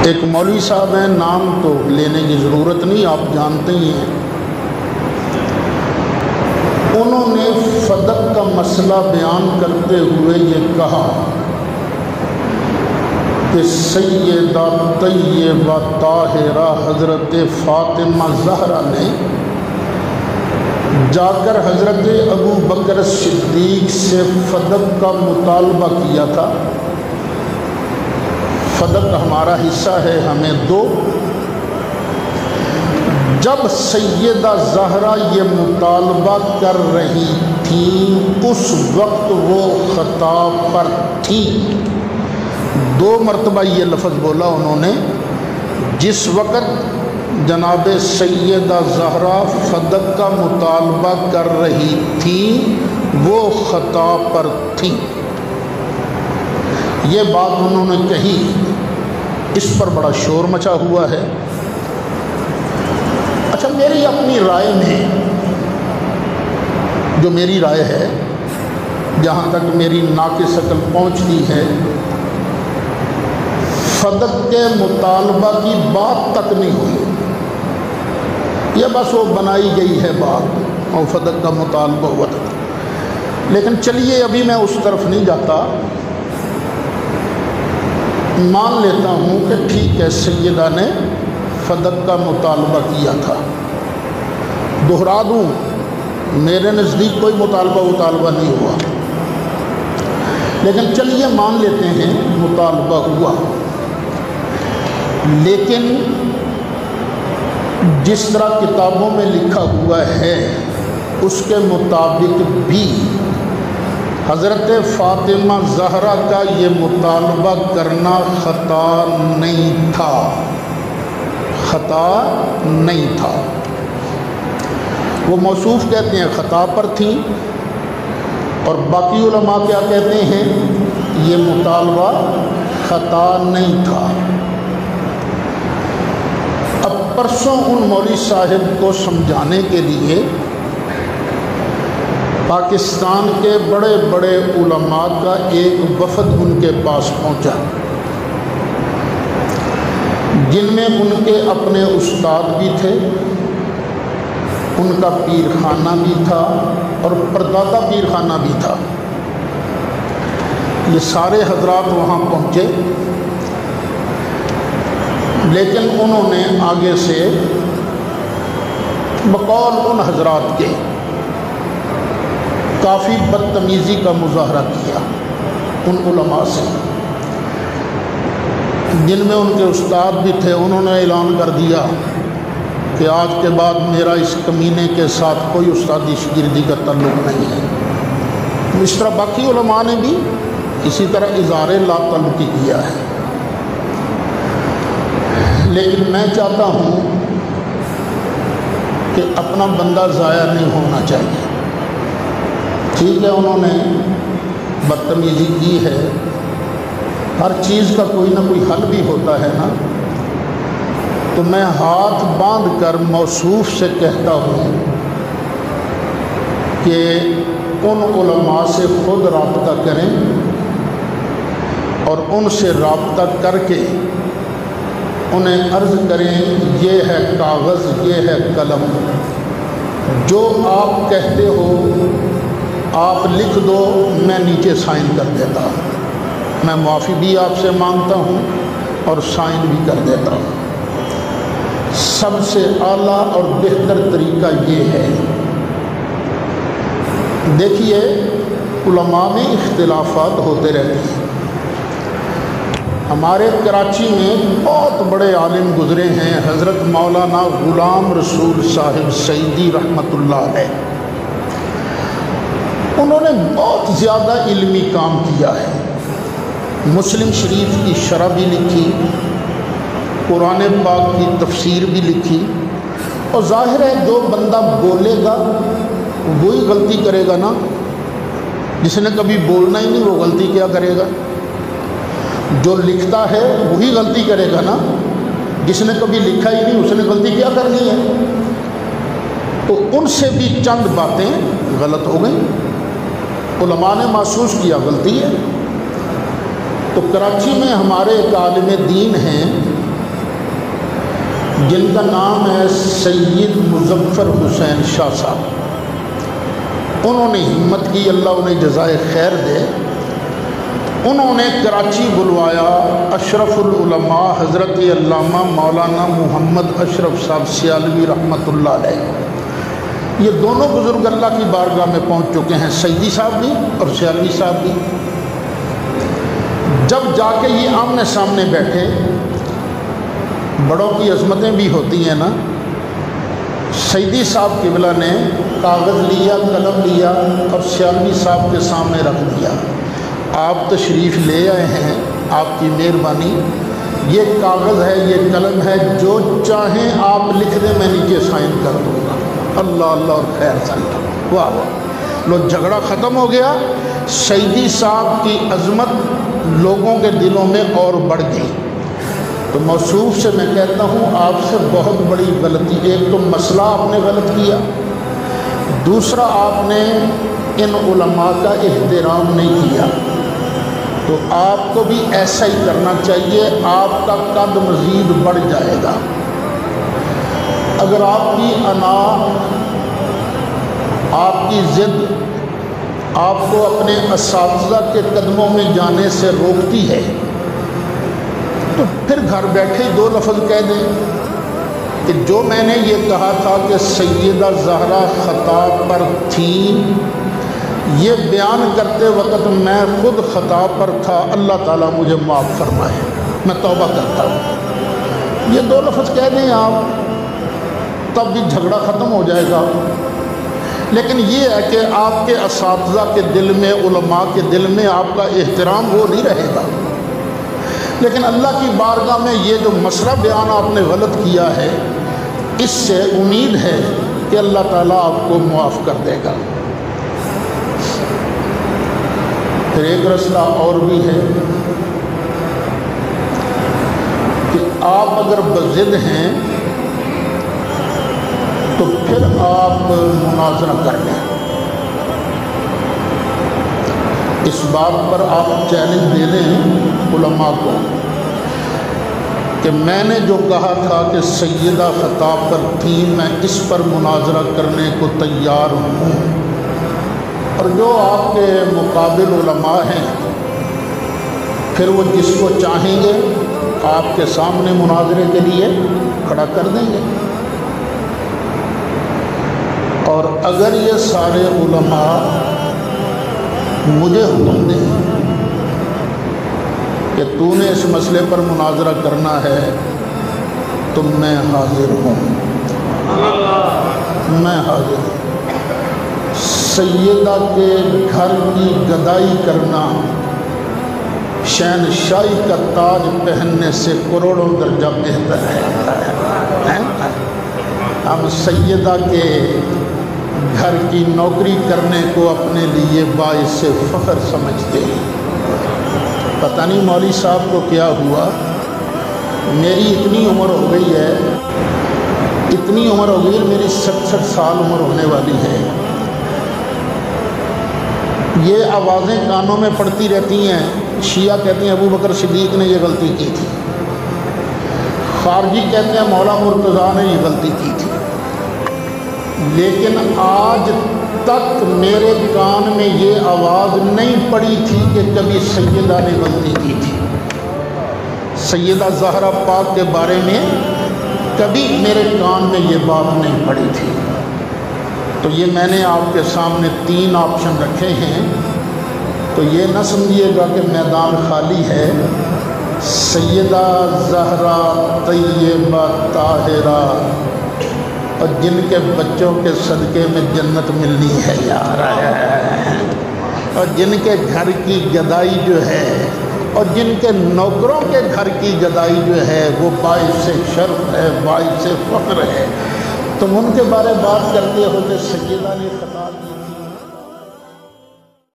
ایک مولوی صاحب ہیں، نام تو لینے کی ضرورت نہیں، آپ جانتے ہی ہیں، انہوں نے فدق کا مسئلہ بیان کرتے ہوئے یہ کہا کہ سیدہ طیبہ طاہرہ حضرت فاطمہ زہرا نے جا کر حضرت ابو بکر صدیق سے فدق کا مطالبہ کیا تھا، فدق ہمارا حصہ ہے، ہمیں دو۔ جب سیدہ زہرا یہ مطالبہ کر رہی تھیں اس وقت وہ خطا پر تھیں۔ 2 مرتبہ یہ لفظ بولا انہوں نے، جس وقت جناب سیدہ زہرا فدق کا مطالبہ کر رہی تھیں وہ خطا پر تھیں۔ یہ بات انہوں نے کہی، اس پر بڑا شور مچا ہوا ہے۔ اچھا، میری اپنی رائے میں، جو میری رائے ہے، جہاں تک میری ناقص عقل پہنچتی ہے، فدق کے مطالبہ کی بات تک نہیں ہوئی، یہ بس وہ بنائی گئی ہے بات، اور فدق کا مطالبہ ہوا تھا۔ لیکن چلیے ابھی میں اس طرف نہیں جاتا، مان لیتا ہوں کہ ٹھیک ہے سیدہ نے فدق کا مطالبہ کیا تھا۔ دہرا دوں، میرے نزدیک کوئی مطالبہ نہیں ہوا، لیکن چلیے مان لیتے ہیں مطالبہ ہوا۔ لیکن جس طرح کتابوں میں لکھا ہوا ہے اس کے مطابق بھی حضرت فاطمہ زہرا کا یہ مطالبہ کرنا خطا نہیں تھا، خطا نہیں تھا۔ وہ موصوف کہتے ہیں خطا پر تھیں، اور باقی علماء کیا کہتے ہیں، یہ مطالبہ خطا نہیں تھا۔ اب پرسوں ان مولوی صاحب کو سمجھانے کے لیے پاکستان کے بڑے بڑے علماء کا ایک وفد ان کے پاس پہنچا، جن میں ان کے اپنے استاد بھی تھے، ان کا پیر خانہ بھی تھا، اور پردادا پیر خانہ بھی تھا۔ یہ سارے حضرات وہاں پہنچے، لیکن انہوں نے آگے سے بقول ان حضرات کے کافی بدتمیزی کا مظاہرہ کیا ان علماء سے، جن میں ان کے استاد بھی تھے۔ انہوں نے اعلان کر دیا کہ آج کے بعد میرا اس کمینے کے ساتھ کوئی استادی شاگردی کا تعلق نہیں ہے۔ اس طرح باقی علماء نے بھی اسی طرح اظہار لا تعلقی کیا ہے۔ لیکن میں چاہتا ہوں کہ اپنا بندہ ضائع نہیں ہونا چاہیے۔ ٹھیک ہے، انہوں نے بدتمیزی کی ہے، ہر چیز کا کوئی نہ کوئی حل بھی ہوتا ہے نا، تو میں ہاتھ باندھ کر موصوف سے کہتا ہوں کہ ان علماء سے خود رابطہ کریں، اور ان سے رابطہ کر کے انہیں عرض کریں یہ ہے کاغذ، یہ ہے قلم، جو آپ کہتے ہو آپ لکھ دو، میں نیچے سائن کر دیتا ہوں۔ میں معافی بھی آپ سے مانگتا ہوں اور سائن بھی کر دیتا ہوں۔ سب سے اعلیٰ اور بہتر طریقہ یہ ہے، دیکھیے علماء میں اختلافات ہوتے رہتے ہیں۔ ہمارے کراچی میں بہت بڑے عالم گزرے ہیں، حضرت مولانا غلام رسول صاحب سعیدی رحمۃ اللہ علیہ، انہوں نے بہت زیادہ علمی کام کیا ہے۔ مسلم شریف کی شرح بھی لکھی، قرآن پاک کی تفسیر بھی لکھی، اور ظاہر ہے جو بندہ بولے گا وہی غلطی کرے گا نا، جس نے کبھی بولنا ہی نہیں وہ غلطی کیا کرے گا؟ جو لکھتا ہے وہی غلطی کرے گا نا، جس نے کبھی لکھا ہی نہیں اس نے غلطی کیا کرنی ہے؟ تو ان سے بھی چند باتیں غلط ہو گئیں، علماء نے محسوس کیا غلطی ہے۔ تو کراچی میں ہمارے ایک عالم دین ہیں جن کا نام ہے سید مظفر حسین شاہ صاحب، انہوں نے ہمت کی، اللہ انہیں جزائے خیر دے۔ انہوں نے کراچی بلوایا اشرف العلماء حضرت علامہ مولانا محمد اشرف صاحب سیالوی رحمۃ اللہ علیہ۔ یہ دونوں بزرگ اللہ کی بارگاہ میں پہنچ چکے ہیں، سیدی صاحب بھی اور سیالوی صاحب بھی۔ جب جا کے یہ آمنے سامنے بیٹھے، بڑوں کی عظمتیں بھی ہوتی ہیں نا، سیدی صاحب قبلہ نے کاغذ لیا، قلم لیا اور سیالوی صاحب کے سامنے رکھ دیا۔ آپ تشریف لے آئے ہیں، آپ کی مہربانی، یہ کاغذ ہے، یہ قلم ہے، جو چاہیں آپ لکھ دیں، میں نیچے سائن کر دوں گا۔ اللہ اللہ اور خیر سائن، واہ واہ، لو جھگڑا ختم ہو گیا۔ سیدی صاحب کی عظمت لوگوں کے دلوں میں اور بڑھ گئی۔ تو موصوف سے میں کہتا ہوں آپ سے بہت بڑی غلطی، ایک تو مسئلہ آپ نے غلط کیا، دوسرا آپ نے ان علماء کا احترام نہیں کیا۔ تو آپ کو بھی ایسا ہی کرنا چاہیے، آپ کا قد مزید بڑھ جائے گا۔ اگر آپ کی انا، آپ کی ضد آپ کو اپنے اساتذہ کے قدموں میں جانے سے روکتی ہے، تو پھر گھر بیٹھے دو لفظ کہہ دیں کہ جو میں نے یہ کہا تھا کہ سیدہ زہرا خطا پر تھیں، یہ بیان کرتے وقت میں خود خطا پر تھا، اللہ تعالیٰ مجھے معاف فرمائے، میں توبہ کرتا ہوں۔ یہ دو لفظ کہہ دیں آپ، تب بھی جھگڑا ختم ہو جائے گا۔ لیکن یہ ہے کہ آپ کے اساتذہ کے دل میں، علماء کے دل میں آپ کا احترام وہ نہیں رہے گا۔ لیکن اللہ کی بارگاہ میں یہ جو مسئلہ بیان آپ نے غلط کیا ہے، اس سے امید ہے کہ اللہ تعالیٰ آپ کو معاف کر دے گا۔ پھر ایک رسلہ اور بھی ہے کہ آپ اگر بضد ہیں تو پھر آپ مناظرہ کر لیں، اس بات پر آپ چیلنج دے دیں علماء کو کہ میں نے جو کہا تھا کہ سیدہ خطا پر تھی، میں اس پر مناظرہ کرنے کو تیار ہوں، اور جو آپ کے مقابل علماء ہیں پھر وہ جس کو چاہیں گے آپ کے سامنے مناظرے کے لیے کھڑا کر دیں گے۔ اور اگر یہ سارے علماء مجھے حکم دیں کہ تو نے اس مسئلے پر مناظرہ کرنا ہے تو میں حاضر ہوں، میں حاضر ہوں۔ سیدہ کے گھر کی گدائی کرنا شہنشاہی کا تاج پہننے سے کروڑوں درجہ بہتر ہے۔ ہم سیدہ کے گھر کی نوکری کرنے کو اپنے لیے باعث فخر سمجھتے ہیں۔ پتہ نہیں مولوی صاحب کو کیا ہوا، میری اتنی عمر ہو گئی ہے، اتنی عمر ہو گئی ہے، میری 67 سال عمر ہونے والی ہے، یہ آوازیں کانوں میں پڑتی رہتی ہیں۔ شیعہ کہتے ہیں ابو بکر صدیق نے یہ غلطی کی تھی، خارجی کہتے ہیں مولا مرتضیٰ نے یہ غلطی کی تھی، لیکن آج تک میرے کان میں یہ آواز نہیں پڑی تھی کہ کبھی سیدہ نے غلطی کی تھی۔ سیدہ زہرا پاک کے بارے میں کبھی میرے کان میں یہ بات نہیں پڑی تھی۔ تو یہ میں نے آپ کے سامنے 3 آپشن رکھے ہیں، تو یہ نہ سمجھیے گا کہ میدان خالی ہے۔ سیدہ زہرا طیبہ طاہرہ اور جن کے بچوں کے صدقے میں جنت ملنی ہے یار، اور جن کے گھر کی گدائی جو ہے اور جن کے نوکروں کے گھر کی گدائی جو ہے وہ باعث شرف ہے، باعث فخر ہے، تم ان کے بارے بات کرتے ہو کہ سیدہ نے خطا کی۔